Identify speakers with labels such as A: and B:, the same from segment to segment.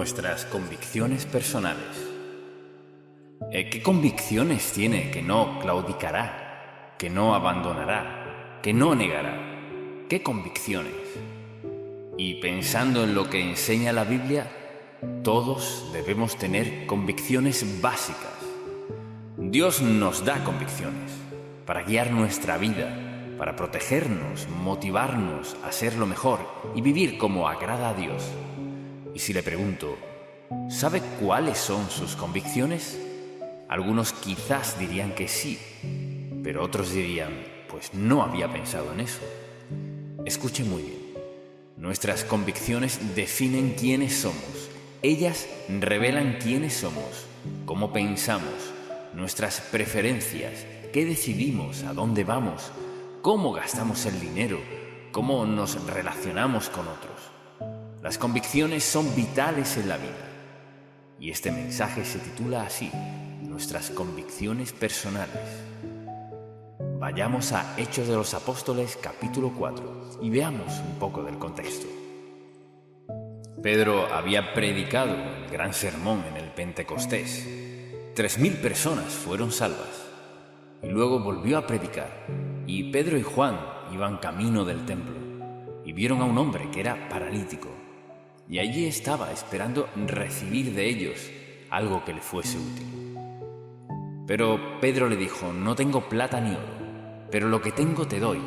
A: nuestras convicciones personales. ¿Qué convicciones tiene que no claudicará, que no abandonará, que no negará? ¿Qué convicciones? Y pensando en lo que enseña la Biblia, todos debemos tener convicciones básicas. Dios nos da convicciones para guiar nuestra vida, para protegernos, motivarnos a ser lo mejor y vivir como agrada a Dios. Y si le pregunto, ¿sabe cuáles son sus convicciones? Algunos quizás dirían que sí, pero otros dirían, pues no había pensado en eso. Escuche muy bien. Nuestras convicciones definen quiénes somos. Ellas revelan quiénes somos, cómo pensamos, nuestras preferencias, qué decidimos, a dónde vamos, cómo gastamos el dinero, cómo nos relacionamos con otros. Las convicciones son vitales en la vida. Y este mensaje se titula así, nuestras convicciones personales. Vayamos a Hechos de los Apóstoles, capítulo 4, y veamos un poco del contexto. Pedro había predicado el gran sermón en el Pentecostés. 3000 personas fueron salvas. Y luego volvió a predicar, y Pedro y Juan iban camino del templo, y vieron a un hombre que era paralítico, y allí estaba esperando recibir de ellos algo que le fuese útil. Pero Pedro le dijo, no tengo plata ni oro, pero lo que tengo te doy,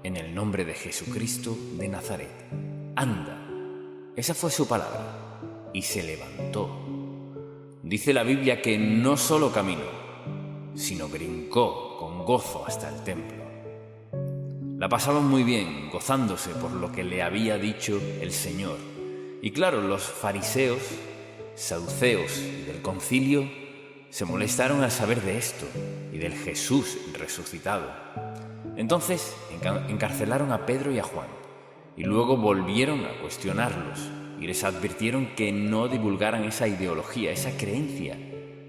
A: en el nombre de Jesucristo de Nazaret. Anda. Esa fue su palabra, y se levantó. Dice la Biblia que no solo caminó, sino brincó con gozo hasta el templo. La pasaban muy bien, gozándose por lo que le había dicho el Señor. Y claro, los fariseos, saduceos y del concilio se molestaron al saber de esto y del Jesús resucitado. Entonces encarcelaron a Pedro y a Juan y luego volvieron a cuestionarlos y les advirtieron que no divulgaran esa ideología, esa creencia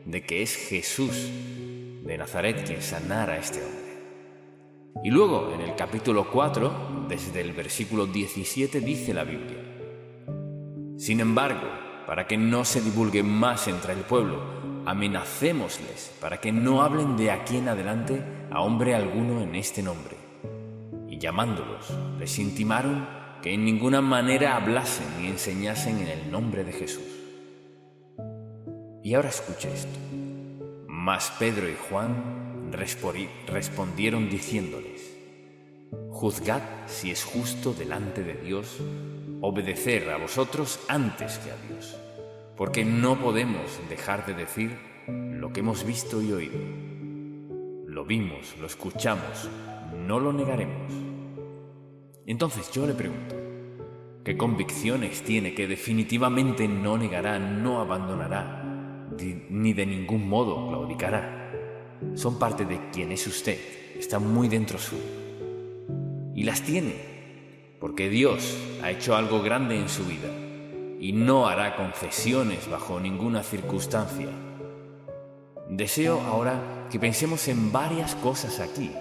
A: de que es Jesús de Nazaret quien sanara a este hombre. Y luego, en el capítulo 4, desde el versículo 17, dice la Biblia: sin embargo, para que no se divulgue más entre el pueblo, amenacémosles para que no hablen de aquí en adelante a hombre alguno en este nombre. Y llamándolos, les intimaron que en ninguna manera hablasen ni enseñasen en el nombre de Jesús. Y ahora escuche esto. Mas Pedro y Juan respondieron diciéndoles: juzgad si es justo delante de Dios obedecer a vosotros antes que a Dios, porque no podemos dejar de decir lo que hemos visto y oído. Lo vimos, lo escuchamos, no lo negaremos. Entonces yo le pregunto, ¿qué convicciones tiene que definitivamente no negará, no abandonará, ni de ningún modo claudicará? Son parte de quien es usted, están muy dentro suyo. Y las tiene, porque Dios ha hecho algo grande en su vida y no hará concesiones bajo ninguna circunstancia. Deseo ahora que pensemos en varias cosas aquí.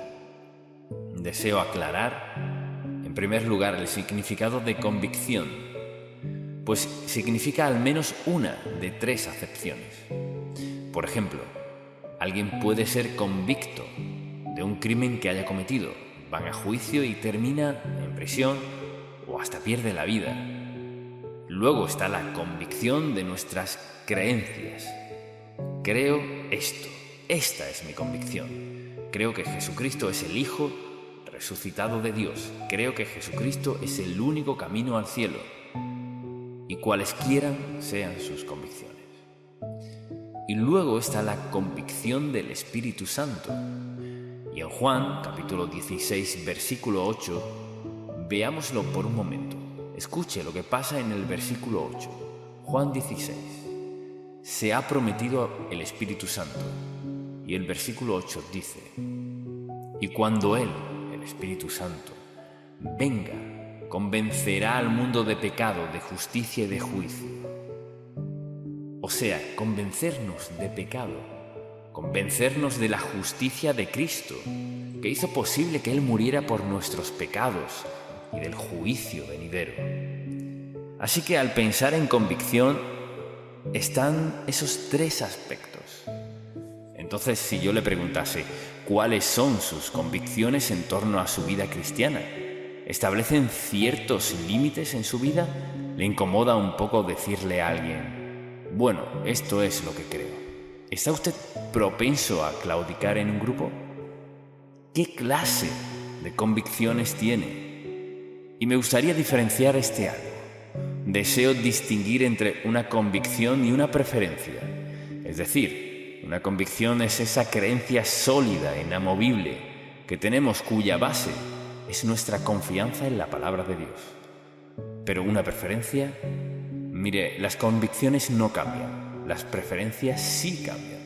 A: Deseo aclarar, en primer lugar, el significado de convicción, pues significa al menos una de 3 acepciones. Por ejemplo, alguien puede ser convicto de un crimen que haya cometido, van a juicio y termina en prisión o hasta pierde la vida. Luego está la convicción de nuestras creencias. Creo esto, esta es mi convicción. Creo que Jesucristo es el Hijo resucitado de Dios. Creo que Jesucristo es el único camino al cielo. Y cualesquiera sean sus convicciones. Y luego está la convicción del Espíritu Santo. Y en Juan, capítulo 16, versículo 8, veámoslo por un momento. Escuche lo que pasa en el versículo 8. Juan 16. Se ha prometido el Espíritu Santo. Y el versículo 8 dice: y cuando Él, el Espíritu Santo, venga, convencerá al mundo de pecado, de justicia y de juicio. O sea, convencernos de pecado, convencernos de la justicia de Cristo, que hizo posible que Él muriera por nuestros pecados y del juicio venidero. Así que al pensar en convicción, están esos tres aspectos. Entonces, si yo le preguntase cuáles son sus convicciones en torno a su vida cristiana, ¿establecen ciertos límites en su vida? ¿Le incomoda un poco decirle a alguien, bueno, esto es lo que creo? ¿Está usted propenso a claudicar en un grupo? ¿Qué clase de convicciones tiene? Y me gustaría diferenciar este algo. Deseo distinguir entre una convicción y una preferencia. Es decir, una convicción es esa creencia sólida, inamovible, que tenemos, cuya base es nuestra confianza en la palabra de Dios. Pero una preferencia, mire, las convicciones no cambian, las preferencias sí cambian.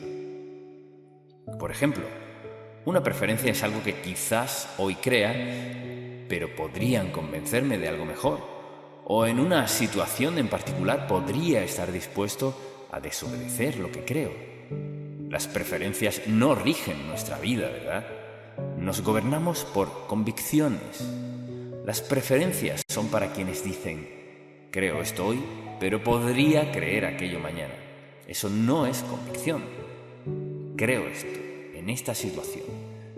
A: Por ejemplo, una preferencia es algo que quizás hoy crea, pero podrían convencerme de algo mejor. O en una situación en particular podría estar dispuesto a desobedecer lo que creo. Las preferencias no rigen nuestra vida, ¿verdad? Nos gobernamos por convicciones. Las preferencias son para quienes dicen, creo esto hoy, pero podría creer aquello mañana. Eso no es convicción. Creo esto en esta situación,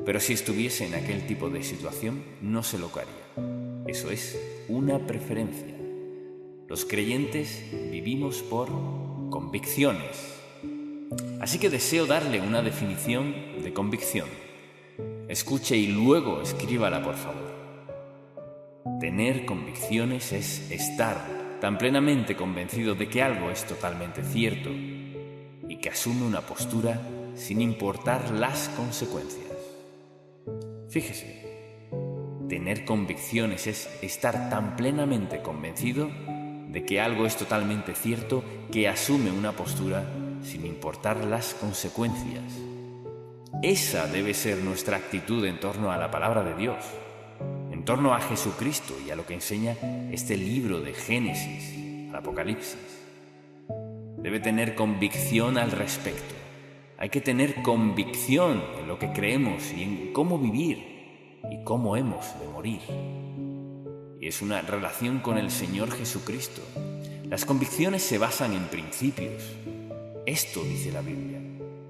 A: pero si estuviese en aquel tipo de situación, no sé lo que haría. Eso es una preferencia. Los creyentes vivimos por convicciones. Así que deseo darle una definición de convicción. Escuche y luego escríbala, por favor. Tener convicciones es estar tan plenamente convencido de que algo es totalmente cierto y que asume una postura sin importar las consecuencias. Fíjese, tener convicciones es estar tan plenamente convencido de que algo es totalmente cierto que asume una postura sin importar las consecuencias. Esa debe ser nuestra actitud en torno a la palabra de Dios, en torno a Jesucristo y a lo que enseña este libro de Génesis al Apocalipsis. Debe tener convicción al respecto. Hay que tener convicción en lo que creemos y en cómo vivir y cómo hemos de morir. Y es una relación con el Señor Jesucristo. Las convicciones se basan en principios. Esto dice la Biblia.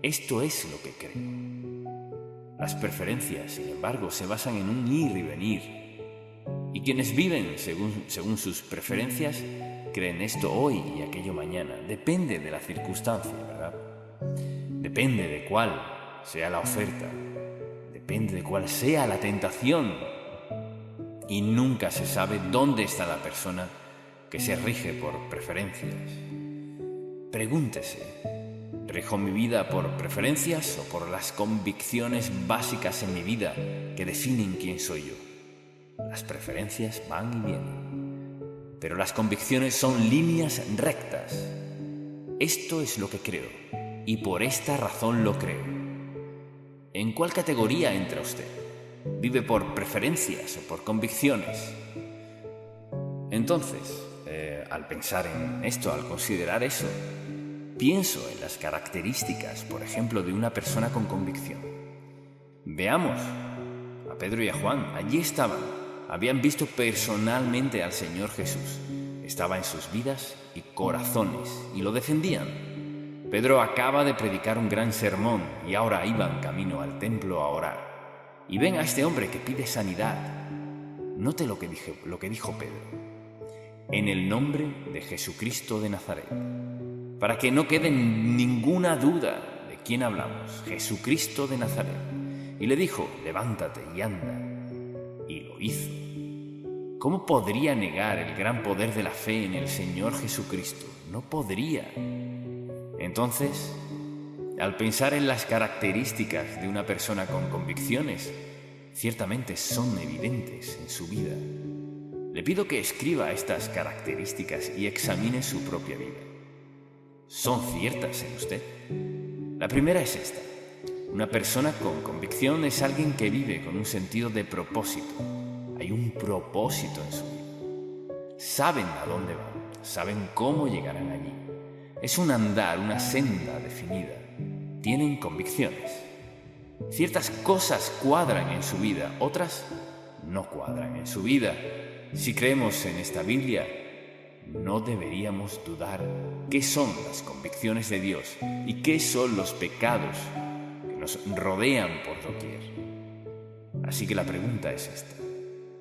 A: Esto es lo que creo. Las preferencias, sin embargo, se basan en un ir y venir. Y quienes viven según sus preferencias creen esto hoy y aquello mañana. Depende de la circunstancia, ¿verdad? Depende de cuál sea la oferta, depende de cuál sea la tentación. Y nunca se sabe dónde está la persona que se rige por preferencias. Pregúntese, ¿rijo mi vida por preferencias o por las convicciones básicas en mi vida que definen quién soy yo? Las preferencias van y vienen, pero las convicciones son líneas rectas. Esto es lo que creo. Y por esta razón lo creo. ¿En cuál categoría entra usted? ¿Vive por preferencias o por convicciones? Entonces, al pensar en esto, al considerar eso, pienso en las características, por ejemplo, de una persona con convicción. Veamos a Pedro y a Juan. Allí estaban. Habían visto personalmente al Señor Jesús. Estaba en sus vidas y corazones y lo defendían. Pedro acaba de predicar un gran sermón y ahora iban camino al templo a orar. Y ven a este hombre que pide sanidad. Note lo que dijo Pedro. En el nombre de Jesucristo de Nazaret. Para que no quede ninguna duda de quién hablamos. Jesucristo de Nazaret. Y le dijo, levántate y anda. Y lo hizo. ¿Cómo podría negar el gran poder de la fe en el Señor Jesucristo? No podría. Entonces, al pensar en las características de una persona con convicciones, ciertamente son evidentes en su vida. Le pido que escriba estas características y examine su propia vida. ¿Son ciertas en usted? La primera es esta. Una persona con convicción es alguien que vive con un sentido de propósito. Hay un propósito en su vida. Saben a dónde van, saben cómo llegarán allí. Es un andar, una senda definida. Tienen convicciones. Ciertas cosas cuadran en su vida, otras no cuadran en su vida. Si creemos en esta Biblia, no deberíamos dudar qué son las convicciones de Dios y qué son los pecados que nos rodean por doquier. Así que la pregunta es esta: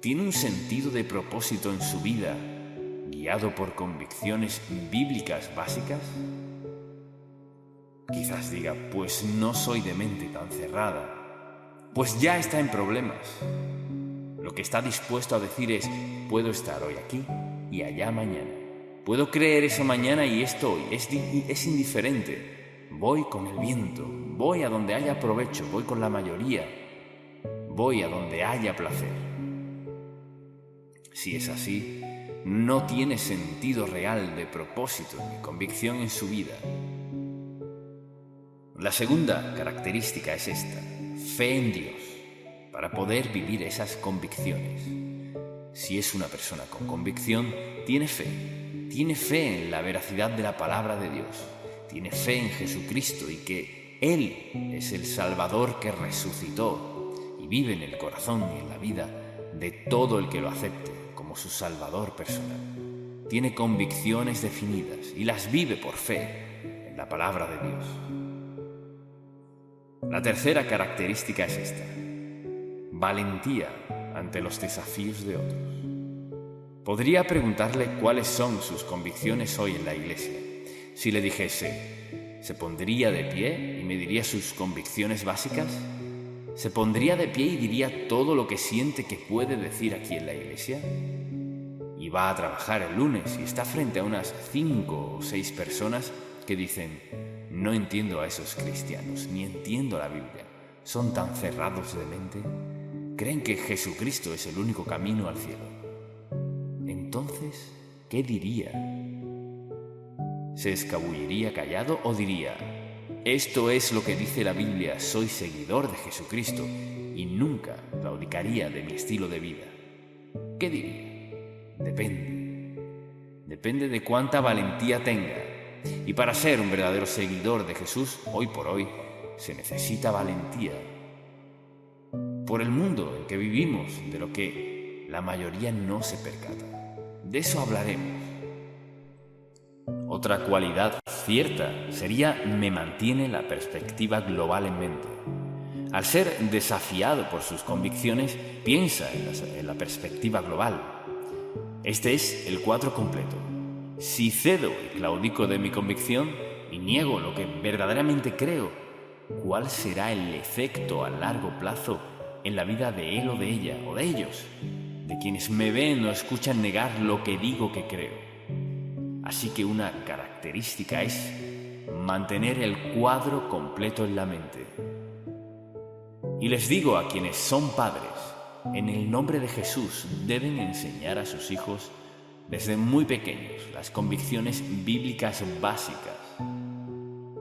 A: ¿tiene un sentido de propósito en su vida guiado por convicciones bíblicas básicas? Quizás diga, pues no soy de mente tan cerrada, pues ya está en problemas. Lo que está dispuesto a decir es, puedo estar hoy aquí y allá mañana. Puedo creer eso mañana y esto hoy. Es indiferente. Voy con el viento, voy a donde haya provecho, voy con la mayoría, voy a donde haya placer. Si es así, no tiene sentido real de propósito ni convicción en su vida. La segunda característica es esta: fe en Dios, para poder vivir esas convicciones. Si es una persona con convicción, tiene fe en la veracidad de la palabra de Dios, tiene fe en Jesucristo y que Él es el Salvador que resucitó y vive en el corazón y en la vida de todo el que lo acepte como su Salvador personal. Tiene convicciones definidas y las vive por fe en la palabra de Dios. La tercera característica es esta: valentía ante los desafíos de otros. Podría preguntarle cuáles son sus convicciones hoy en la iglesia. Si le dijese, ¿se pondría de pie y me diría sus convicciones básicas? ¿Se pondría de pie y diría todo lo que siente que puede decir aquí en la iglesia? Y va a trabajar el lunes y está frente a unas 5 o 6 personas que dicen, no entiendo a esos cristianos, ni entiendo la Biblia. ¿Son tan cerrados de mente? ¿Creen que Jesucristo es el único camino al cielo? Entonces, ¿qué diría? ¿Se escabulliría callado o diría, esto es lo que dice la Biblia, soy seguidor de Jesucristo y nunca claudicaría de mi estilo de vida? ¿Qué diría? Depende de cuánta valentía tenga. Y para ser un verdadero seguidor de Jesús, hoy por hoy, se necesita valentía. Por el mundo en que vivimos, de lo que la mayoría no se percata. De eso hablaremos. Otra cualidad cierta sería me mantiene la perspectiva global en mente. Al ser desafiado por sus convicciones, piensa en la perspectiva global. Este es el cuadro completo. Si cedo y claudico de mi convicción y niego lo que verdaderamente creo, ¿cuál será el efecto a largo plazo en la vida de él o de ella o de ellos, de quienes me ven o escuchan negar lo que digo que creo? Así que una característica es mantener el cuadro completo en la mente. Y les digo a quienes son padres, en el nombre de Jesús deben enseñar a sus hijos desde muy pequeños las convicciones bíblicas básicas.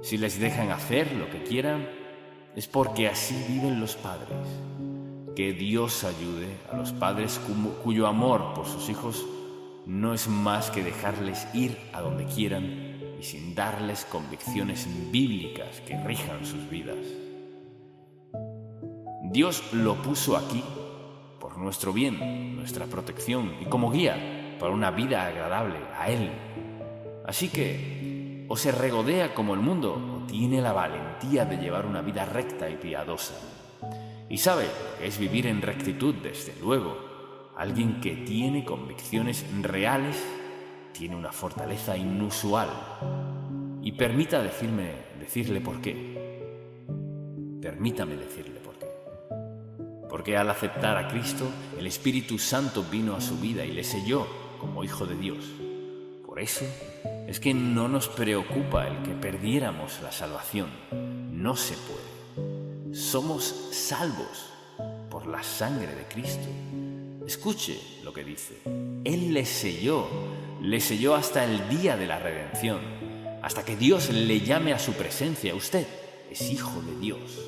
A: Si les dejan hacer lo que quieran, es porque así viven los padres. Que Dios ayude a los padres cuyo amor por sus hijos no es más que dejarles ir a donde quieran y sin darles convicciones bíblicas que rijan sus vidas. Dios lo puso aquí por nuestro bien, nuestra protección y como guía para una vida agradable a Él. Así que o se regodea como el mundo o tiene la valentía de llevar una vida recta y piadosa. Y sabe lo que es vivir en rectitud, desde luego. Alguien que tiene convicciones reales tiene una fortaleza inusual. Y permítame decirle por qué. Permítame decirle por qué. Porque al aceptar a Cristo, el Espíritu Santo vino a su vida y le selló como hijo de Dios. Por eso es que no nos preocupa el que perdiéramos la salvación. No se puede. Somos salvos por la sangre de Cristo. Escuche lo que dice. Él le selló hasta el día de la redención, hasta que Dios le llame a su presencia. Usted es hijo de Dios.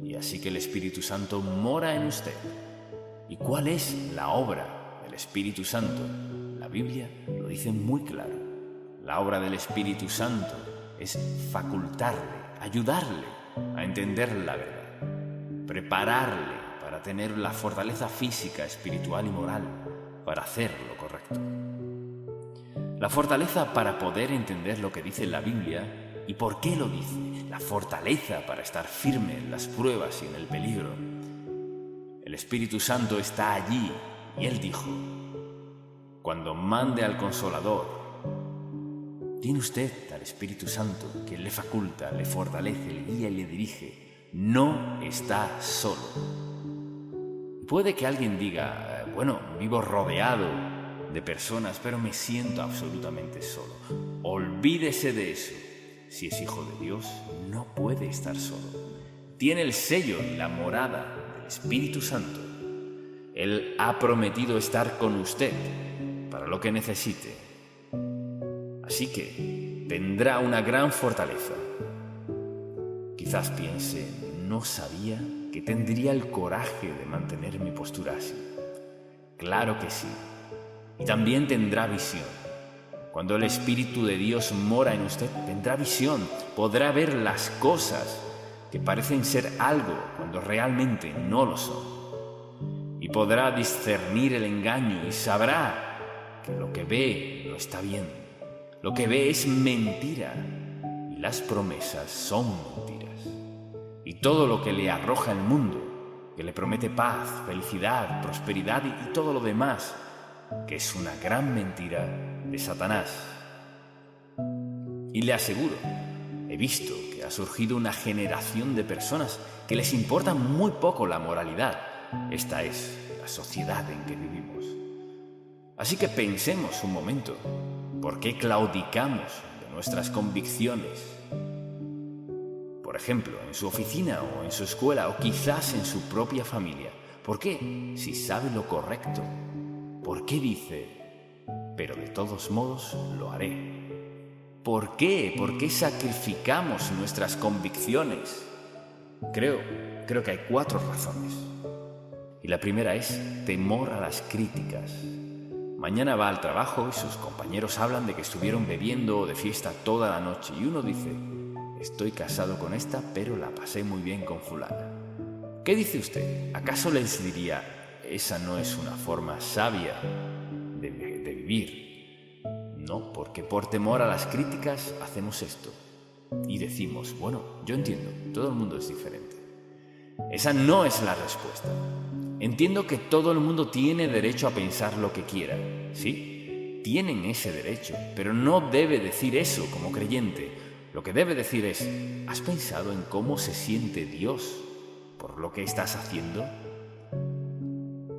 A: Y así que el Espíritu Santo mora en usted. ¿Y cuál es la obra del Espíritu Santo? La Biblia lo dice muy claro. La obra del Espíritu Santo es facultarle, ayudarle a entender la verdad, prepararle para tener la fortaleza física, espiritual y moral para hacer lo correcto. La fortaleza para poder entender lo que dice la Biblia y por qué lo dice. La fortaleza para estar firme en las pruebas y en el peligro. El Espíritu Santo está allí y Él dijo: cuando mande al Consolador, tiene usted al Espíritu Santo, quien le faculta, le fortalece, le guía y le dirige. No está solo. Puede que alguien diga: bueno, vivo rodeado de personas, pero me siento absolutamente solo. Olvídese de eso. Si es hijo de Dios, no puede estar solo. Tiene el sello y la morada del Espíritu Santo. Él ha prometido estar con usted para lo que necesite. Así que tendrá una gran fortaleza. Quizás piense: no sabía que tendría el coraje de mantener mi postura así. Claro que sí. Y también tendrá visión. Cuando el Espíritu de Dios mora en usted, tendrá visión. Podrá ver las cosas que parecen ser algo cuando realmente no lo son. Y podrá discernir el engaño y sabrá que lo que ve no está bien. Lo que ve es mentira y las promesas son mentiras. Y todo lo que le arroja el mundo, que le promete paz, felicidad, prosperidad y todo lo demás, que es una gran mentira de Satanás. Y le aseguro, he visto que ha surgido una generación de personas que les importa muy poco la moralidad. Esta es la sociedad en que vivimos. Así que pensemos un momento, ¿por qué claudicamos de nuestras convicciones? Por ejemplo, en su oficina o en su escuela o quizás en su propia familia. ¿Por qué? Si sabe lo correcto. ¿Por qué dice: pero de todos modos lo haré? ¿Por qué? ¿Por qué sacrificamos nuestras convicciones? Creo que hay 4 razones. Y la primera es temor a las críticas. Mañana va al trabajo y sus compañeros hablan de que estuvieron bebiendo o de fiesta toda la noche y uno dice: estoy casado con esta, pero la pasé muy bien con fulana. ¿Qué dice usted? ¿Acaso les diría: esa no es una forma sabia de vivir? No, porque por temor a las críticas hacemos esto. Y decimos: bueno, yo entiendo, todo el mundo es diferente. Esa no es la respuesta. Entiendo que todo el mundo tiene derecho a pensar lo que quiera. Sí, tienen ese derecho, pero no debe decir eso como creyente. Lo que debe decir es: ¿has pensado en cómo se siente Dios por lo que estás haciendo?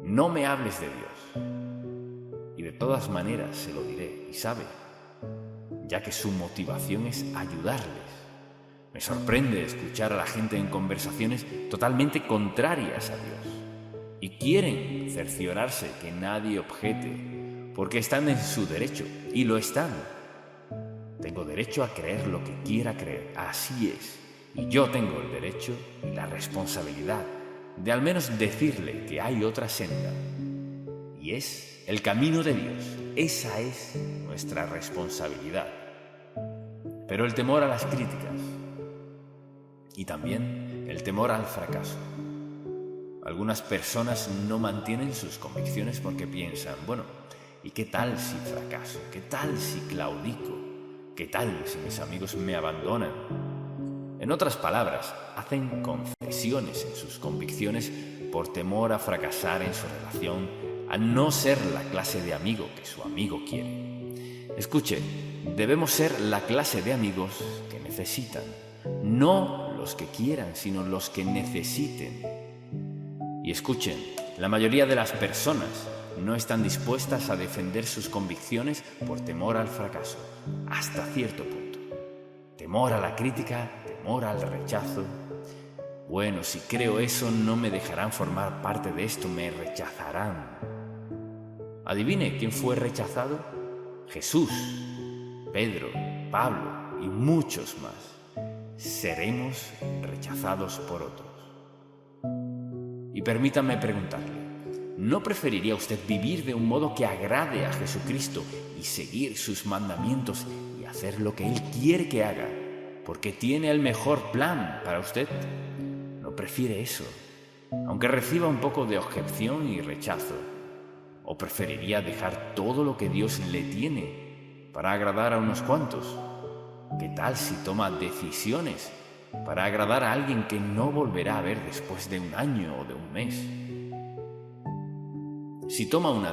A: No me hables de Dios. Y de todas maneras se lo diré, y sabe, ya que su motivación es ayudarles. Me sorprende escuchar a la gente en conversaciones totalmente contrarias a Dios. Y quieren cerciorarse que nadie objete, porque están en su derecho, y lo están. Tengo derecho a creer lo que quiera creer, así es. Y yo tengo el derecho y la responsabilidad de al menos decirle que hay otra senda. Y es el camino de Dios. Esa es nuestra responsabilidad. Pero el temor a las críticas y también el temor al fracaso. Algunas personas no mantienen sus convicciones porque piensan: bueno, ¿y qué tal si fracaso? ¿Qué tal si claudico? ¿Qué tal si mis amigos me abandonan? En otras palabras, hacen concesiones en sus convicciones por temor a fracasar en su relación, a no ser la clase de amigo que su amigo quiere. Escuche, debemos ser la clase de amigos que necesitan, no los que quieran, sino los que necesiten. Y escuchen, la mayoría de las personas no están dispuestas a defender sus convicciones por temor al fracaso, hasta cierto punto. Temor a la crítica, temor al rechazo. Bueno, si creo eso, no me dejarán formar parte de esto, me rechazarán. ¿Adivine quién fue rechazado? Jesús, Pedro, Pablo y muchos más. Seremos rechazados por otros. Y permítame preguntarle, ¿no preferiría usted vivir de un modo que agrade a Jesucristo y seguir sus mandamientos y hacer lo que Él quiere que haga, porque tiene el mejor plan para usted? ¿No prefiere eso, aunque reciba un poco de objeción y rechazo? ¿O preferiría dejar todo lo que Dios le tiene para agradar a unos cuantos? ¿Qué tal si toma decisiones para agradar a alguien que no volverá a ver después de un año o de un mes? Si toma una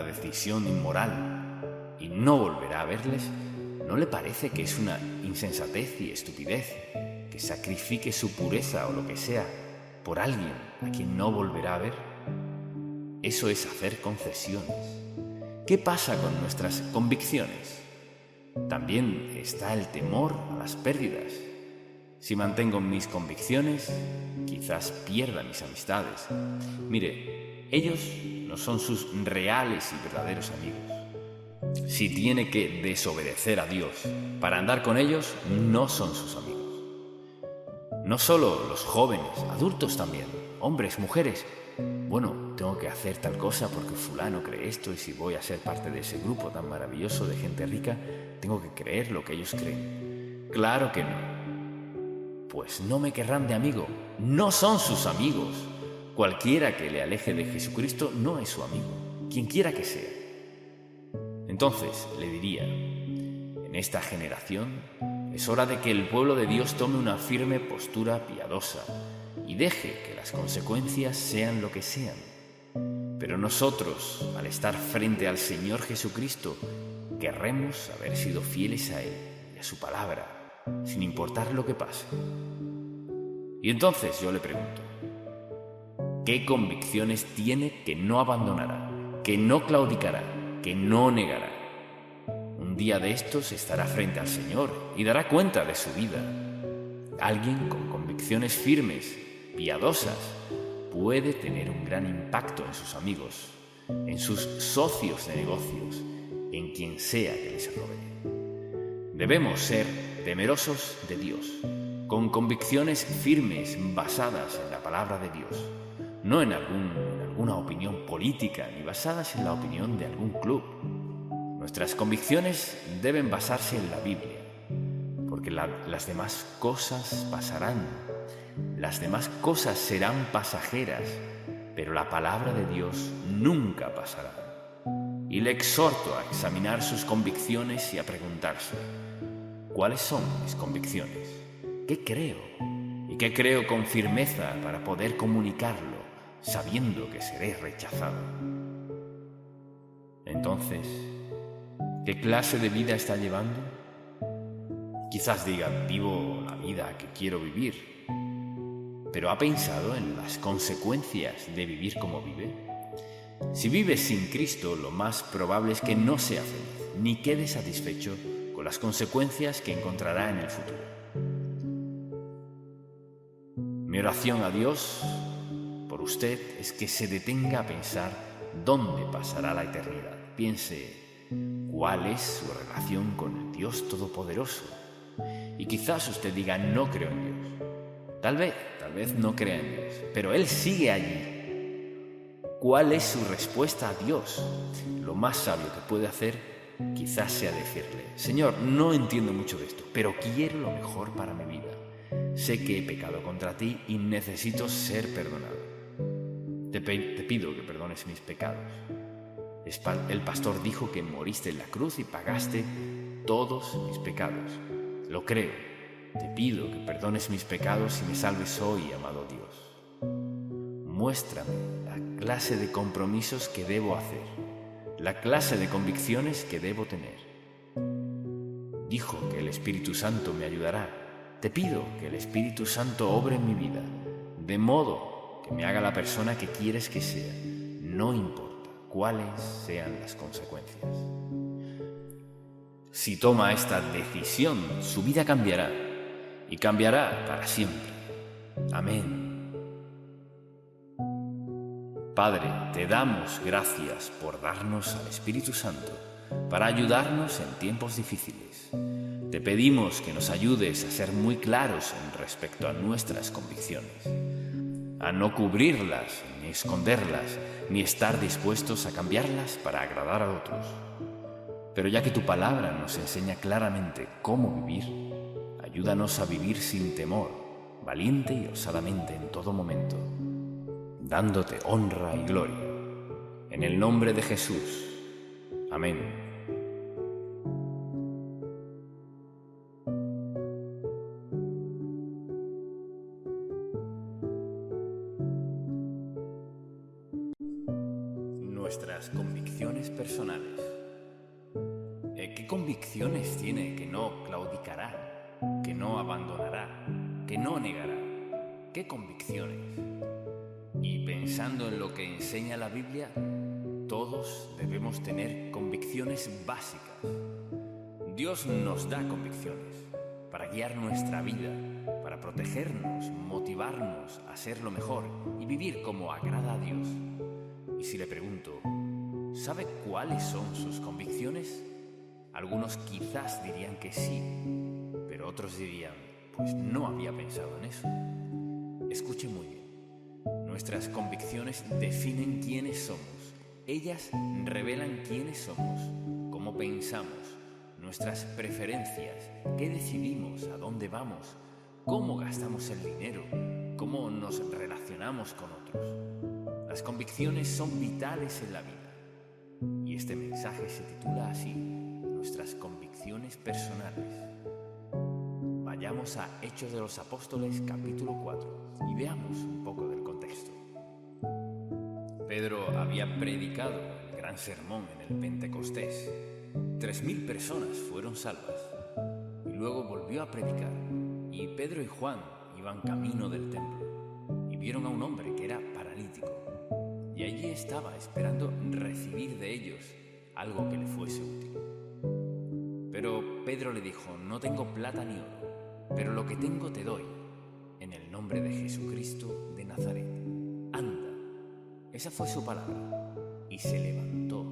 A: decisión inmoral y no volverá a verles, ¿no le parece que es una insensatez y estupidez que sacrifique su pureza o lo que sea por alguien a quien no volverá a ver? Eso es hacer concesiones. ¿Qué pasa con nuestras convicciones? También está el temor a las pérdidas. Si mantengo mis convicciones, quizás pierda mis amistades. Mire, ellos no son sus reales y verdaderos amigos. Si tiene que desobedecer a Dios para andar con ellos, no son sus amigos. No solo los jóvenes, adultos también, hombres, mujeres. Bueno, tengo que hacer tal cosa porque fulano cree esto y si voy a ser parte de ese grupo tan maravilloso de gente rica, tengo que creer lo que ellos creen. Claro que no. Pues no me querrán de amigo. No son sus amigos. Cualquiera que le aleje de Jesucristo no es su amigo, quien quiera que sea. Entonces le diría, en esta generación es hora de que el pueblo de Dios tome una firme postura piadosa y deje que las consecuencias sean lo que sean. Pero nosotros, al estar frente al Señor Jesucristo, querremos haber sido fieles a Él y a su palabra, sin importar lo que pase. Y entonces yo le pregunto, ¿qué convicciones tiene que no abandonará, que no claudicará, que no negará? Un día de estos estará frente al Señor y dará cuenta de su vida. Alguien con convicciones firmes, piadosas, puede tener un gran impacto en sus amigos, en sus socios de negocios, en quien sea que les rodee. Debemos ser temerosos de Dios, con convicciones firmes basadas en la palabra de Dios, no en alguna opinión política ni basadas en la opinión de algún club. Nuestras convicciones deben basarse en la Biblia, porque las demás cosas pasarán, las demás cosas serán pasajeras, pero la palabra de Dios nunca pasará. Y le exhorto a examinar sus convicciones y a preguntarse, ¿cuáles son mis convicciones? ¿Qué creo? ¿Y qué creo con firmeza para poder comunicarlo, sabiendo que seré rechazado? Entonces, ¿qué clase de vida está llevando? Quizás diga, vivo la vida que quiero vivir, pero ¿ha pensado en las consecuencias de vivir como vive? Si vive sin Cristo, lo más probable es que no sea feliz, ni quede satisfecho con las consecuencias que encontrará en el futuro. Mi oración a Dios por usted es que se detenga a pensar dónde pasará la eternidad. Piense cuál es su relación con el Dios Todopoderoso. Y quizás usted diga, no creo en Dios. Tal vez no crea en Dios, pero Él sigue allí. ¿Cuál es su respuesta a Dios? Lo más sabio que puede hacer quizás sea decirle, Señor, no entiendo mucho de esto, pero quiero lo mejor para mi vida. Sé que he pecado contra ti y necesito ser perdonado. Te pido que perdones mis pecados. El pastor dijo que moriste en la cruz y pagaste todos mis pecados. Lo creo. Te pido que perdones mis pecados y me salves hoy, amado Dios. Muéstrame la clase de compromisos que debo hacer, la clase de convicciones que debo tener. Dijo que el Espíritu Santo me ayudará. Te pido que el Espíritu Santo obre en mi vida, de modo que me haga la persona que quieres que sea, no importa cuáles sean las consecuencias. Si toma esta decisión, su vida cambiará, y cambiará para siempre. Amén. Padre, te damos gracias por darnos al Espíritu Santo para ayudarnos en tiempos difíciles. Te pedimos que nos ayudes a ser muy claros en respecto a nuestras convicciones, a no cubrirlas, ni esconderlas, ni estar dispuestos a cambiarlas para agradar a otros. Pero ya que tu palabra nos enseña claramente cómo vivir, ayúdanos a vivir sin temor, valiente y osadamente en todo momento, dándote honra y gloria. En el nombre de Jesús. Amén. nuestras convicciones personales. ¿Qué convicciones tiene que no claudicará, que no abandonará, que no negará? ¿Qué convicciones? Y pensando en lo que enseña la Biblia, todos debemos tener convicciones básicas. Dios nos da convicciones para guiar nuestra vida, para protegernos, motivarnos a ser lo mejor y vivir como agrada a Dios. Y si le pregunto, ¿sabe cuáles son sus convicciones? Algunos quizás dirían que sí, pero otros dirían, pues no había pensado en eso. Escuche muy bien. Nuestras convicciones definen quiénes somos. Ellas revelan quiénes somos, cómo pensamos, nuestras preferencias, qué decidimos, a dónde vamos, cómo gastamos el dinero, cómo nos relacionamos con otros. Las convicciones son vitales en la vida. Y este mensaje se titula así: nuestras convicciones personales. Vayamos a Hechos de los Apóstoles, capítulo 4, y veamos un poco del contexto. Pedro había predicado el gran sermón en el Pentecostés. 3.000 personas fueron salvas. Y luego volvió a predicar, y Pedro y Juan iban camino del templo, y vieron a un hombre que era paralítico, y allí estaba esperando recibir de ellos algo que le fuese útil. Pero Pedro le dijo: no tengo plata ni oro, pero lo que tengo te doy. En el nombre de Jesucristo de Nazaret, anda. Esa fue su palabra, y se levantó.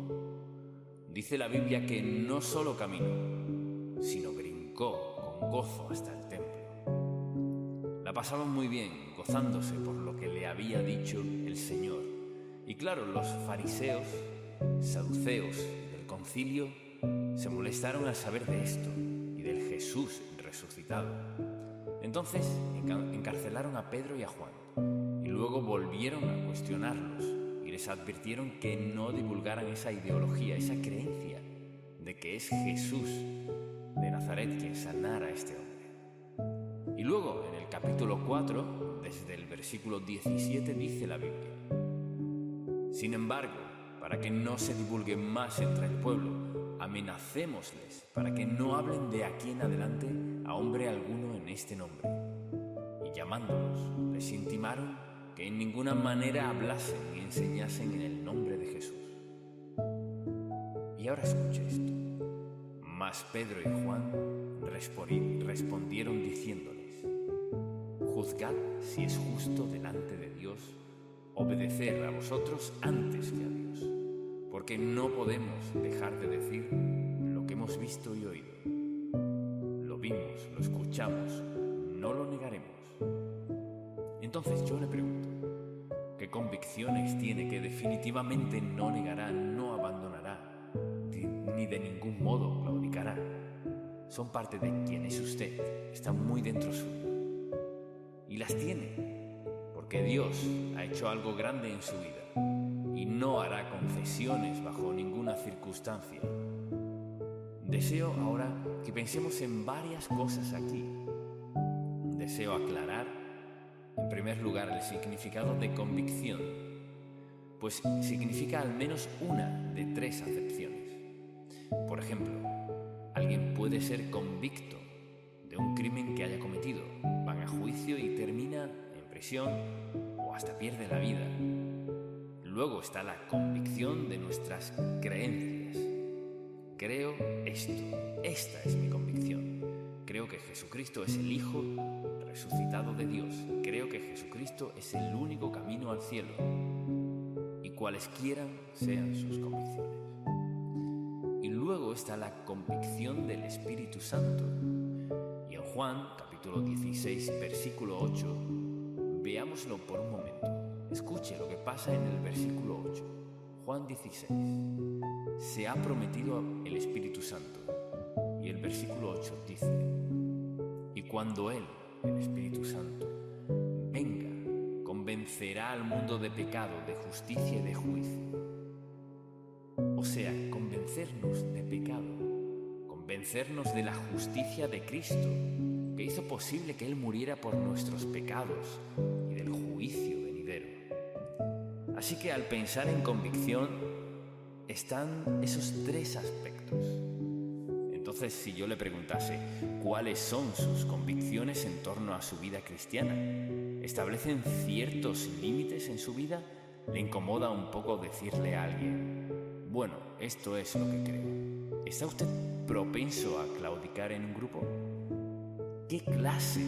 A: Dice la Biblia que no solo caminó, sino brincó con gozo hasta el templo. La pasaban muy bien, gozándose por lo que le había dicho el Señor. Y claro, los fariseos, saduceos del concilio se molestaron al saber de esto y del Jesús resucitado. Entonces encarcelaron a Pedro y a Juan, y luego volvieron a cuestionarlos y les advirtieron que no divulgaran esa ideología, esa creencia de que es Jesús de Nazaret quien sanara a este hombre. Y luego, en el capítulo 4, desde el versículo 17, dice la Biblia: sin embargo, para que no se divulgue más entre el pueblo, amenacémosles para que no hablen de aquí en adelante a hombre alguno en este nombre. Y llamándolos, les intimaron que en ninguna manera hablasen ni enseñasen en el nombre de Jesús. Y ahora escuche esto. Mas Pedro y Juan respondieron diciéndoles: juzgad si es justo delante de Dios obedecer a vosotros antes que a Dios, porque no podemos dejar de decir lo que hemos visto y oído. Lo vimos, lo escuchamos, no lo negaremos. Entonces yo le pregunto, ¿qué convicciones tiene que definitivamente no negará, no abandonará, ni de ningún modo claudicará? Son parte de quien es usted, están muy dentro suyo. Y las tiene porque Dios ha hecho algo grande en su vida y no hará concesiones bajo ninguna circunstancia. Deseo ahora que pensemos en varias cosas aquí. Deseo aclarar, en primer lugar, el significado de convicción, pues significa al menos una de 3 acepciones. Por ejemplo, alguien puede ser convicto de un crimen que haya cometido, van a juicio y termina en prisión o hasta pierde la vida. Luego está la convicción de nuestras creencias. Creo esto, esta es mi convicción. Creo que Jesucristo es el Hijo resucitado de Dios. Creo que Jesucristo es el único camino al cielo. Y cualesquiera sean sus convicciones. Y luego está la convicción del Espíritu Santo. Y en Juan, capítulo 16, versículo 8, veámoslo por un momento. Escuche lo que pasa en el versículo 8. Juan 16. Se ha prometido el Espíritu Santo. Y el versículo 8 dice: y cuando Él, el Espíritu Santo, venga, convencerá al mundo de pecado, de justicia y de juicio. O sea, convencernos de pecado, convencernos de la justicia de Cristo, que hizo posible que Él muriera por nuestros pecados, y del juicio venidero. Así que al pensar en convicción, están esos tres aspectos. Entonces, si yo le preguntase cuáles son sus convicciones en torno a su vida cristiana, ¿establecen ciertos límites en su vida? ¿Le incomoda un poco decirle a alguien, bueno, esto es lo que creo? ¿Está usted propenso a claudicar en un grupo? ¿Qué clase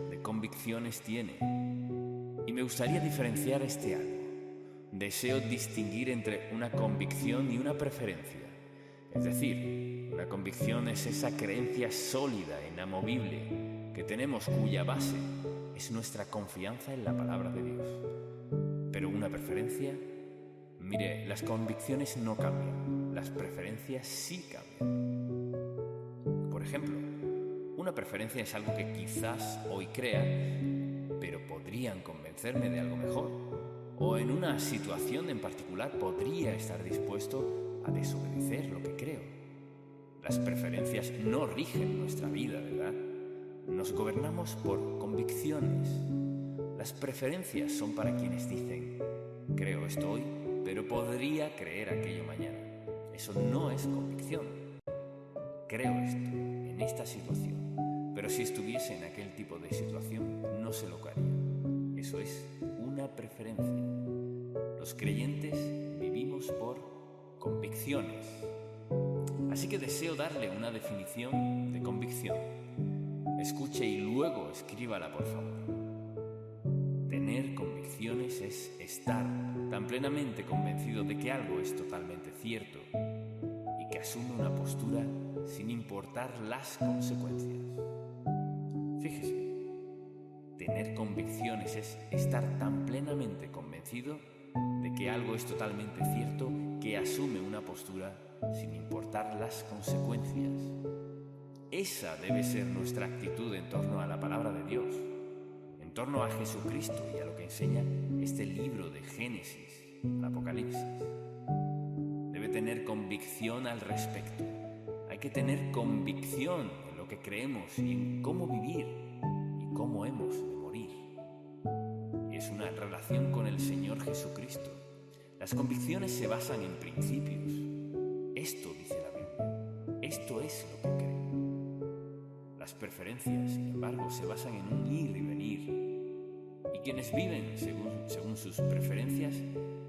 A: de convicciones tiene? Y me gustaría diferenciar este algo. Deseo distinguir entre una convicción y una preferencia. Es decir, una convicción es esa creencia sólida, inamovible, que tenemos, cuya base es nuestra confianza en la palabra de Dios. Pero una preferencia, mire, las convicciones no cambian, las preferencias sí cambian. Por ejemplo, una preferencia es algo que quizás hoy crea, pero podrían convencerme de algo mejor. O en una situación en particular podría estar dispuesto a desobedecer lo que creo. Las preferencias no rigen nuestra vida, ¿verdad? Nos gobernamos por convicciones. Las preferencias son para quienes dicen, creo esto hoy, pero podría creer aquello mañana. Eso no es convicción. Creo esto, en esta situación, pero si estuviese en aquel tipo de situación, no se lo haría. Eso es una preferencia. Los creyentes vivimos por convicciones. Así que deseo darle una definición de convicción. Escuche y luego escríbala, por favor. Tener convicciones es estar tan plenamente convencido de que algo es totalmente cierto y que asume una postura sin importar las consecuencias. Fíjese, tener convicciones es estar tan plenamente convencido de que algo es totalmente cierto que asume una postura sin importar las consecuencias. Esa debe ser nuestra actitud en torno a la palabra de Dios, en torno a Jesucristo y a lo que enseña este libro de Génesis, el Apocalipsis. Debe tener convicción al respecto. Hay que tener convicción en lo que creemos y en cómo vivir y cómo hemos de morir. Y es una relación con el Señor Jesucristo. Las convicciones se basan en principios. Esto dice la Biblia. Esto es lo que creo. Las preferencias, sin embargo, se basan en un ir y venir. Y quienes viven según sus preferencias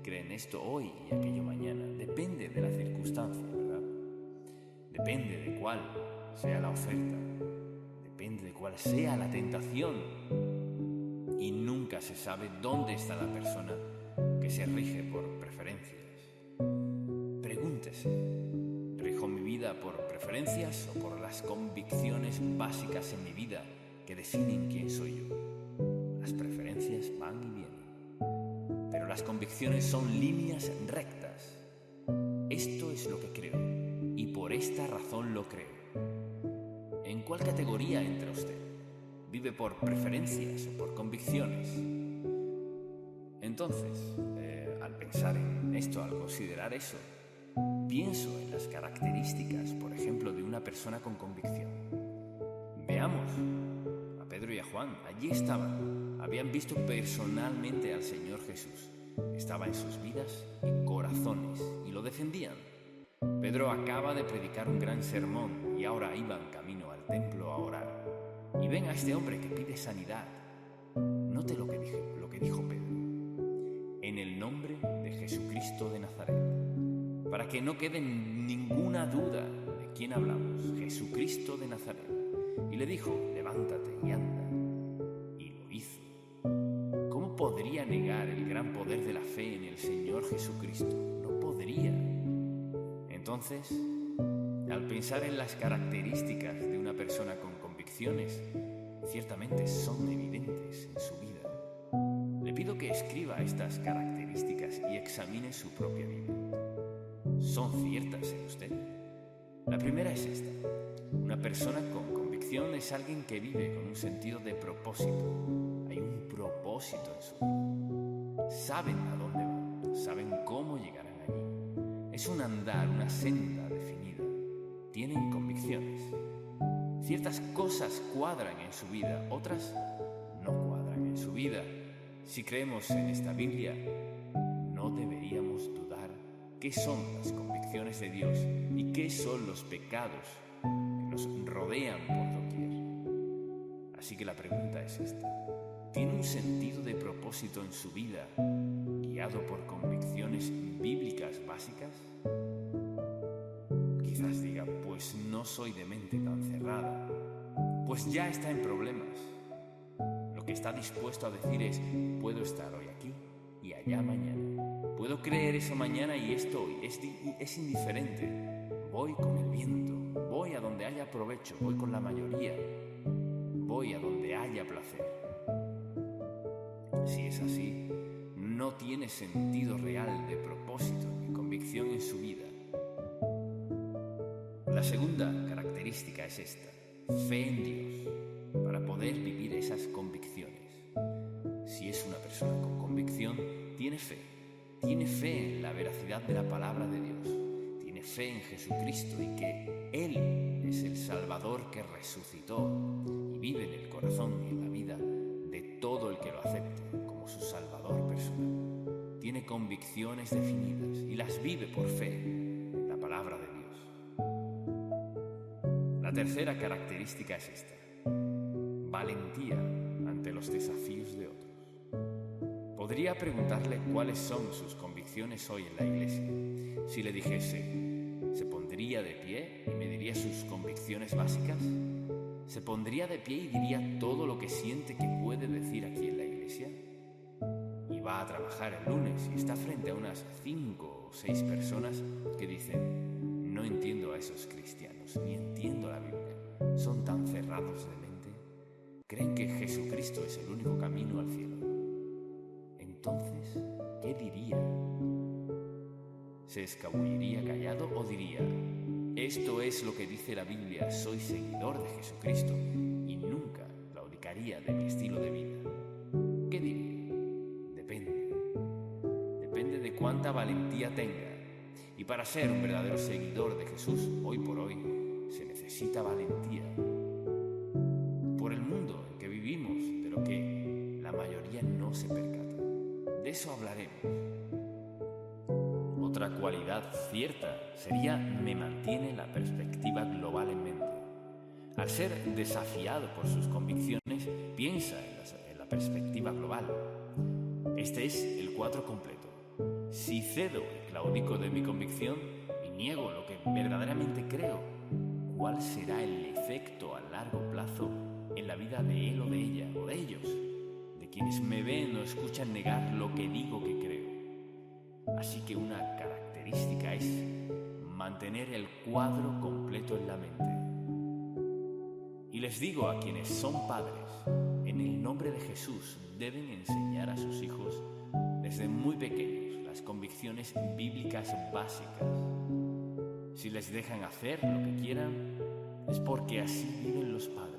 A: creen esto hoy y aquello mañana. Depende de la circunstancia, ¿verdad? Depende de cuál sea la oferta. Depende de cuál sea la tentación. Y nunca se sabe dónde está la persona que se rige por preferencias. Pregúntese, ¿rijo mi vida por preferencias o por las convicciones básicas en mi vida que definen quién soy yo? Las preferencias van y vienen, pero las convicciones son líneas rectas. Esto es lo que creo y por esta razón lo creo. ¿En cuál categoría entra usted? ¿Vive por preferencias o por convicciones? Entonces, al pensar en esto, al considerar eso, pienso en las características, por ejemplo, de una persona con convicción. Veamos a Pedro y a Juan. Allí estaban. Habían visto personalmente al Señor Jesús. Estaba en sus vidas y corazones y lo defendían. Pedro acaba de predicar un gran sermón y ahora iban camino al templo a orar. Y ven a este hombre que pide sanidad. Note lo que dijo Pedro. En el nombre de Jesucristo de Nazaret. Para que no quede ninguna duda de quién hablamos, Jesucristo de Nazaret. Y le dijo, levántate y anda. Y lo hizo. ¿Cómo podría negar el gran poder de la fe en el Señor Jesucristo? No podría. Entonces, al pensar en las características de una persona con convicciones, ciertamente son evidentes en su vida. Le pido que escriba estas características y examine su propia vida. ¿Son ciertas en usted? La primera es esta. Una persona con convicción es alguien que vive con un sentido de propósito. Hay un propósito en su vida. Saben a dónde van, saben cómo llegarán allí. Es un andar, una senda definida. Tienen convicciones. Ciertas cosas cuadran en su vida, otras no cuadran en su vida. Si creemos en esta Biblia, no deberíamos dudar qué son las convicciones. convicciones de Dios y qué son los pecados que nos rodean por doquier. Así que la pregunta es esta: ¿tiene un sentido de propósito en su vida guiado por convicciones bíblicas básicas? Quizás diga, pues no soy de mente tan cerrada, pues ya está en problemas. Lo que está dispuesto a decir es, puedo estar hoy aquí y allá mañana. Puedo creer eso mañana y esto hoy. Es indiferente. Voy con el viento, voy a donde haya provecho, voy con la mayoría, voy a donde haya placer. Si es así, no tiene sentido real de propósito ni convicción en su vida. La segunda característica es esta: fe en Dios, para poder vivir esas convicciones. Si es una persona con convicción, tiene fe en la veracidad de la palabra de Dios, tiene fe en Jesucristo y que Él es el Salvador que resucitó y vive en el corazón y en la vida de todo el que lo acepte como su Salvador personal. Tiene convicciones definidas y las vive por fe en la palabra de Dios. La tercera característica es esta: valentía ante los desafíos de otros. Podría preguntarle cuáles son sus convicciones hoy en la iglesia. Si le dijese, ¿se pondría de pie y me diría sus convicciones básicas? ¿Se pondría de pie y diría todo lo que siente que puede decir aquí en la iglesia? Y va a trabajar el lunes y está frente a unas 5 o 6 personas que dicen, no entiendo a esos cristianos, ni entiendo la Biblia, son tan cerrados de mente, creen que Jesucristo es el único camino al cielo. Entonces, ¿qué diría? ¿Se escabulliría callado o diría, esto es lo que dice la Biblia, soy seguidor de Jesucristo, y nunca claudicaría de mi estilo de vida? ¿Qué diría? Depende de cuánta valentía tenga. Y para ser un verdadero seguidor de Jesús, hoy por hoy, se necesita valentía. Por el mundo en que vivimos, de lo que la mayoría no se percata. De eso hablaremos. Otra cualidad cierta sería me mantiene la perspectiva global en mente. Al ser desafiado por sus convicciones, piensa en la perspectiva global. Este es el cuadro completo. Si cedo y claudico de mi convicción y niego lo que verdaderamente creo, ¿cuál será el efecto a largo plazo en la vida de él o de ella o de ellos? De quienes me ven o escuchan negar lo que digo que creo. Así que una característica es mantener el cuadro completo en la mente. Y les digo a quienes son padres, en el nombre de Jesús deben enseñar a sus hijos desde muy pequeños las convicciones bíblicas básicas. Si les dejan hacer lo que quieran, es porque así viven los padres.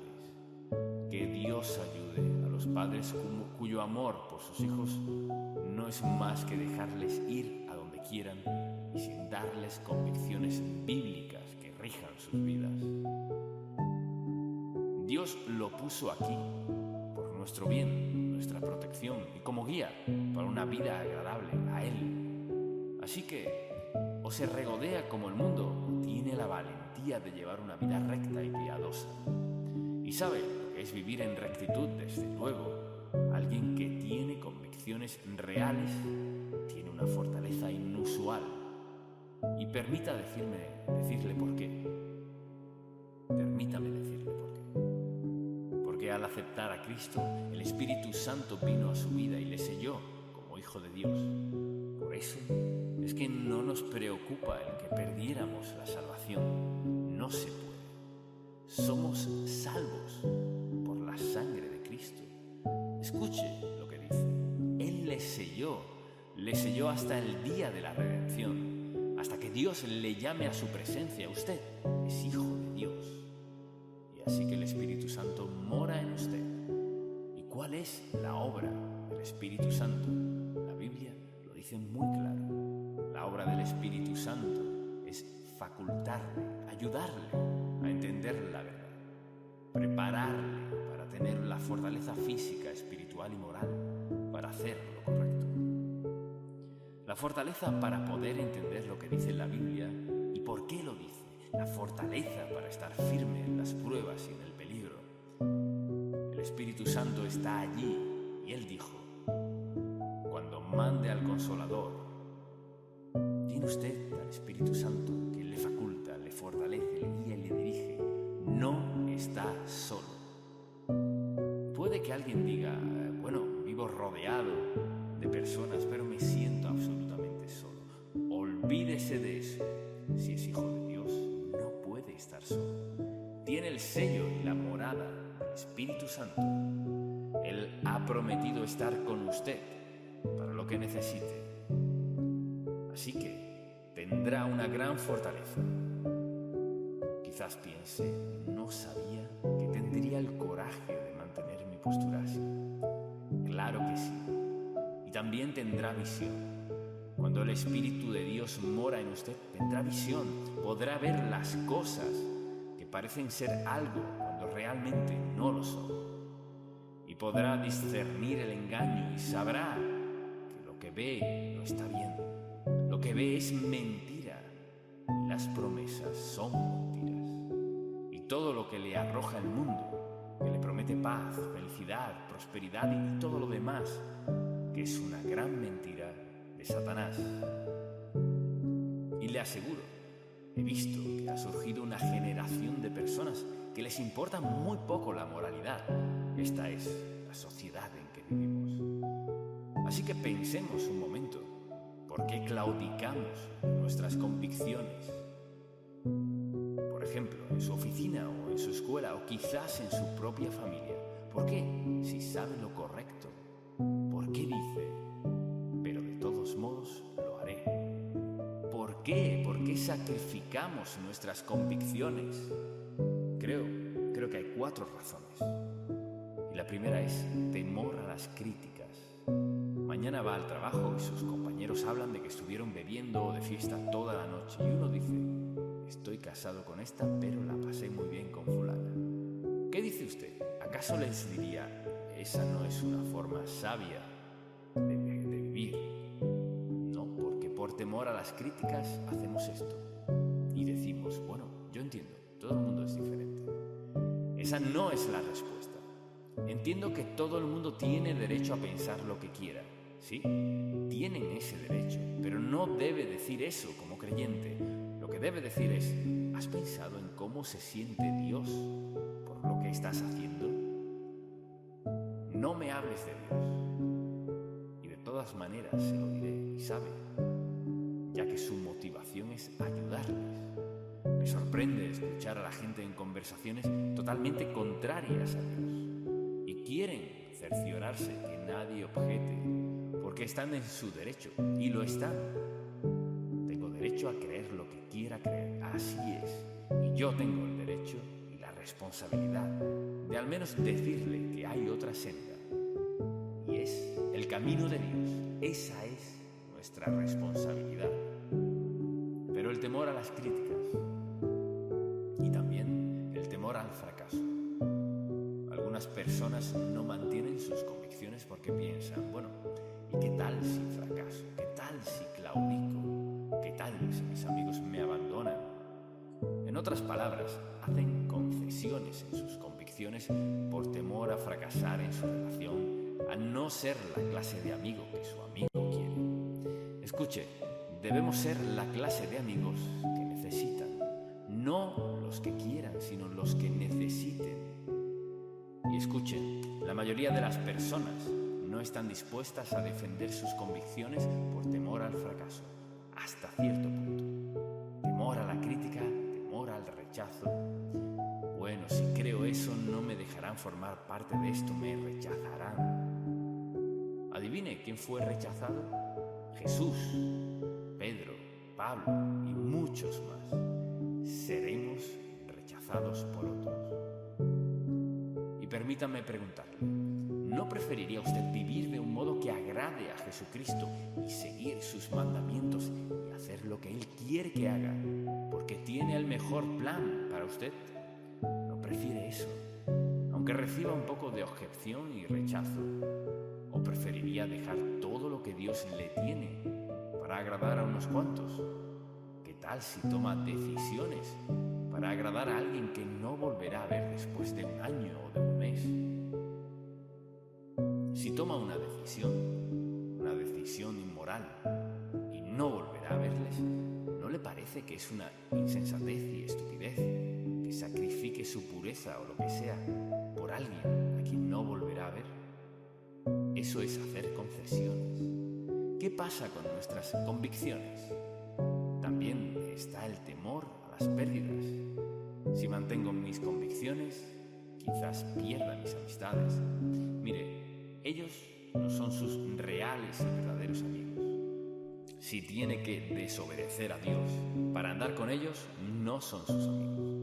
A: Que Dios ayude a los padres cuyo amor por sus hijos no es más que dejarles ir a donde quieran y sin darles convicciones bíblicas que rijan sus vidas. Dios lo puso aquí por nuestro bien, nuestra protección y como guía para una vida agradable a Él. Así que o se regodea como el mundo o tiene la valentía de llevar una vida recta y piadosa. Y sabe lo que es vivir en rectitud, desde luego. Alguien que tiene convicciones reales tiene una fortaleza inusual. Y permítame decirle por qué. Permítame decirle por qué. Porque al aceptar a Cristo, el Espíritu Santo vino a su vida y le selló como hijo de Dios. Por eso es que no nos preocupa el que perdiéramos la salvación. No se puede. Somos salvos por la sangre de Cristo. Escuche lo que dice. Él le selló hasta el día de la redención, hasta que Dios le llame a su presencia. Usted es hijo de Dios. Y así que el Espíritu Santo mora en usted. ¿Y cuál es la obra del Espíritu Santo? La Biblia lo dice muy claro. La obra del Espíritu Santo es facultarle, ayudarle a entender la verdad, prepararle para tener la fortaleza física, espiritual y moral para hacer lo correcto. La La fortaleza para poder entender lo que dice la Biblia y por qué lo dice. La fortaleza para estar firme en las pruebas y en el peligro. El Espíritu Santo está allí y Él dijo: cuando mande al Consolador, tiene usted al Espíritu Santo que le faculta, le fortalece, le guía y le dirige. No está solo. Puede que alguien diga: bueno, vivo rodeado de personas, pero me siento absolutamente solo. Olvídese de eso. Si es hijo de Dios, no puede estar solo. Tiene el sello y la morada del Espíritu Santo. Él ha prometido estar con usted para lo que necesite. Así que tendrá una gran fortaleza. Quizás piense: no sabía que tendría el coraje de mantener mi postura así. Claro que sí. Y también tendrá visión. Cuando el Espíritu de Dios mora en usted, tendrá visión. Podrá ver las cosas que parecen ser algo cuando realmente no lo son. Y podrá discernir el engaño y sabrá que lo que ve no está bien. Lo que ve es mentira y las promesas son mentiras. Y todo lo que le arroja el mundo, que le promete paz, felicidad, prosperidad y todo lo demás, que es una gran mentira de Satanás. Y le aseguro, he visto que ha surgido una generación de personas que les importa muy poco la moralidad. Esta es la sociedad en que vivimos. Así que pensemos un momento, ¿por qué claudicamos en nuestras convicciones? Por ejemplo, en su oficina o en su escuela o quizás en su propia familia. ¿Por qué? Si sabe lo correcto. ¿Por qué dice: pero de todos modos lo haré? ¿Por qué? ¿Por qué sacrificamos nuestras convicciones? Creo que hay 4 razones. Y la primera es temor a las críticas. Mañana va al trabajo y sus compañeros hablan de que estuvieron bebiendo o de fiesta toda la noche. Y uno dice: estoy casado con esta, pero la pasé muy bien con fulana. ¿Qué dice usted? ¿Acaso les diría: esa no es una forma sabia de vivir? No, porque por temor a las críticas hacemos esto. Y decimos: bueno, yo entiendo, todo el mundo es diferente. Esa no es la respuesta. Entiendo que todo el mundo tiene derecho a pensar lo que quiera. Sí, tienen ese derecho, pero no debe decir eso como creyente. Lo que debe decir es: ¿has pensado en cómo se siente Dios por lo que estás haciendo? No me hables de Dios. Y de todas maneras se lo diré, y sabe, ya que su motivación es ayudarles. Me sorprende escuchar a la gente en conversaciones totalmente contrarias a Dios. Y quieren cerciorarse que nadie objete, porque están en su derecho, y lo están. Tengo derecho a creer lo que quiera creer, así es. Y yo tengo el derecho y la responsabilidad de al menos decirle que hay otra senda. Y es el camino de Dios. Esa es nuestra responsabilidad. Pero el temor a las críticas y también el temor al fracaso. Algunas personas no mantienen sus convicciones porque piensan: bueno, ¿y qué tal si fracaso? ¿Qué tal si claudico? ¿Qué tal si mis amigos me abandonan? En otras palabras, hacen concesiones en sus convicciones por temor a fracasar en su relación, a no ser la clase de amigo que su amigo quiere. Escuche, debemos ser la clase de amigos que necesitan, no los que quieran, sino los que necesiten. Y escuchen, la mayoría de las personas no están dispuestas a defender sus convicciones por temor al fracaso, hasta cierto punto. Temor a la crítica, temor al rechazo. Bueno, si creo eso, no me dejarán formar parte de esto, me rechazarán. Adivine quién fue rechazado. Jesús, Pedro, Pablo y muchos más. Seremos rechazados por otros. Y permítame preguntarle, ¿no preferiría usted vivir de un modo que agrade a Jesucristo y seguir sus mandamientos y hacer lo que Él quiere que haga, porque tiene el mejor plan para usted? ¿No prefiere eso, aunque reciba un poco de objeción y rechazo? ¿O preferiría dejar todo lo que Dios le tiene para para agradar a unos cuantos? ¿Qué tal si toma decisiones para agradar a alguien que no volverá a ver después de un año o de un mes? Si toma una decisión inmoral y no volverá a verles, ¿no le parece que es una insensatez y estupidez que sacrifique su pureza o lo que sea por alguien a quien no volverá a ver? Eso es hacer concesiones. ¿Qué pasa con nuestras convicciones? También está el temor a las pérdidas. Si mantengo mis convicciones, quizás pierda mis amistades. Mire, ellos no son sus reales y verdaderos amigos. Si tiene que desobedecer a Dios para andar con ellos, no son sus amigos.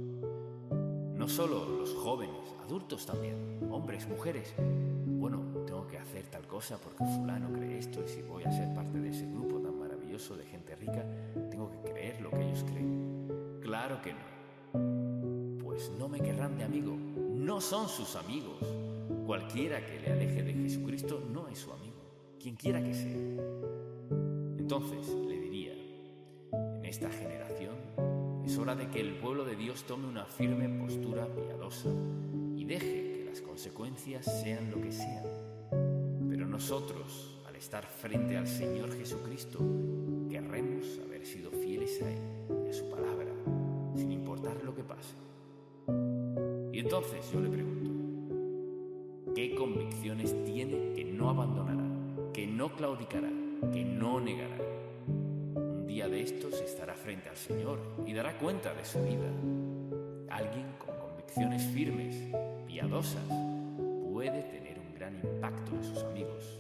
A: No solo los jóvenes, adultos también, hombres, mujeres. Bueno, tengo que hacer tal cosa porque fulano cree esto y si voy a ser parte de ese grupo tan maravilloso de gente rica, tengo que creer lo que ellos creen. Claro que no. Pues no me querrán de amigo. No son sus amigos. Cualquiera que le aleje de Jesucristo no es su amigo, quien quiera que sea. Entonces le diría, en esta generación es hora de que el pueblo de Dios tome una firme postura piadosa y deje que las consecuencias sean lo que sean. Pero nosotros, al estar frente al Señor Jesucristo, querremos haber sido fieles a Él y a su palabra, sin importar lo que pase. Y entonces yo le pregunto, ¿qué convicciones tiene que no abandonará, que no claudicará, que no negará? Un día de estos estará frente al Señor y dará cuenta de su vida. Alguien con convicciones firmes, piadosas, puede tener un gran impacto en sus amigos,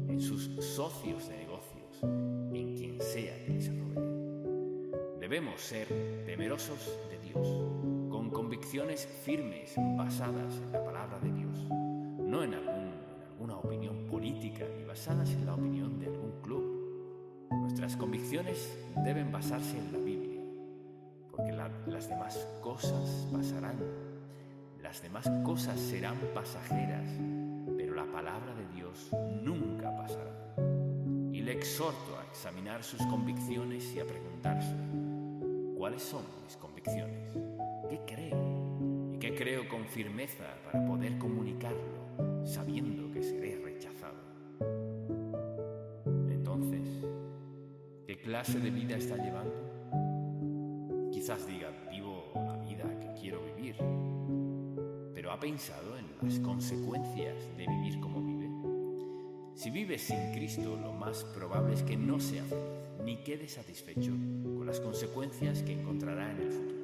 A: en sus socios de negocios, en quien sea que les rodee. Debemos ser temerosos de Dios, con convicciones firmes basadas en la palabra de Dios, no en alguna opinión política ni basadas en la opinión de algún club. Nuestras convicciones deben basarse en la Biblia, porque las demás cosas pasarán, las demás cosas serán pasajeras, pero la palabra de Dios nunca pasará. Y le exhorto a examinar sus convicciones y a preguntarse, ¿cuáles son mis convicciones? ¿Qué creo? ¿Y qué creo con firmeza para poder comunicarlo, sabiendo que seré rechazado? Entonces, ¿qué clase de vida está llevando? Quizás diga, vivo la vida que quiero vivir, pero ¿ha pensado en las consecuencias de vivir como vive? Si vive sin Cristo, lo más probable es que no sea feliz, ni quede satisfecho con las consecuencias que encontrará en el futuro.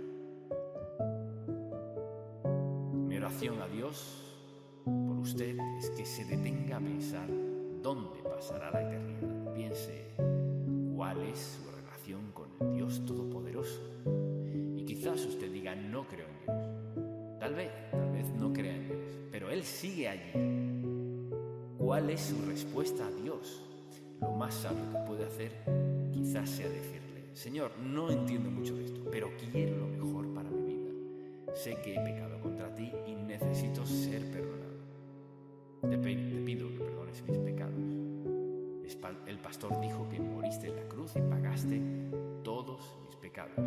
A: Mi oración a Dios por usted es que se detenga a pensar dónde pasará la eternidad. Piense cuál es su relación con el Dios Todopoderoso. Y quizás usted diga, no creo en Dios. Tal vez no crea en Dios, pero Él sigue allí. ¿Cuál es su respuesta a Dios? Lo más sabio que puede hacer quizás sea decirle, Señor, no entiendo mucho de esto, pero quiero lo mejor para mi vida. Sé que he pecado contra ti y necesito ser perdonado. Te pido que perdones mis pecados. El pastor dijo que moriste en la cruz y pagaste todos mis pecados.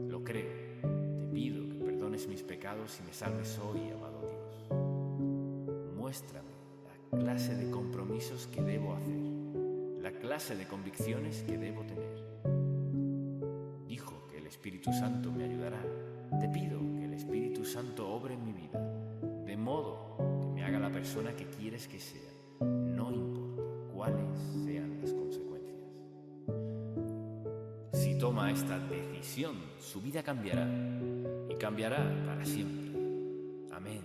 A: Lo creo. Te pido que perdones mis pecados y me salves hoy, amado Dios. Muéstrame la clase de compromisos que debo hacer, la clase de convicciones que debo tener. Dijo que el Espíritu Santo me ayudará. Te pido que el Espíritu Santo obre en mi vida, de modo que me haga la persona que quieres que sea, no importa cuáles sean las consecuencias. Si toma esta decisión, su vida cambiará, y cambiará para siempre. Amén.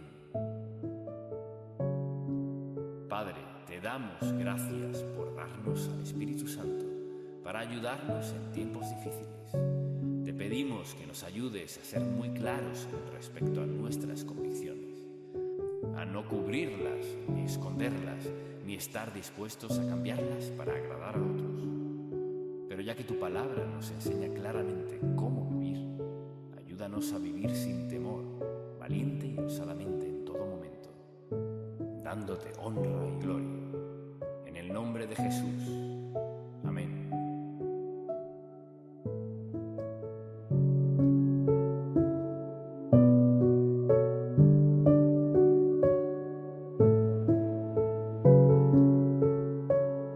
A: Padre, te damos gracias por darnos al Espíritu Santo para ayudarnos en tiempos difíciles. Te pedimos que nos ayudes a ser muy claros respecto a nuestras convicciones, a no cubrirlas, ni esconderlas, ni estar dispuestos a cambiarlas para agradar a otros. Pero ya que tu palabra nos enseña claramente cómo vivir, ayúdanos a vivir sin temor, valiente y osadamente en todo momento, dándote honra y gloria. En el nombre de Jesús.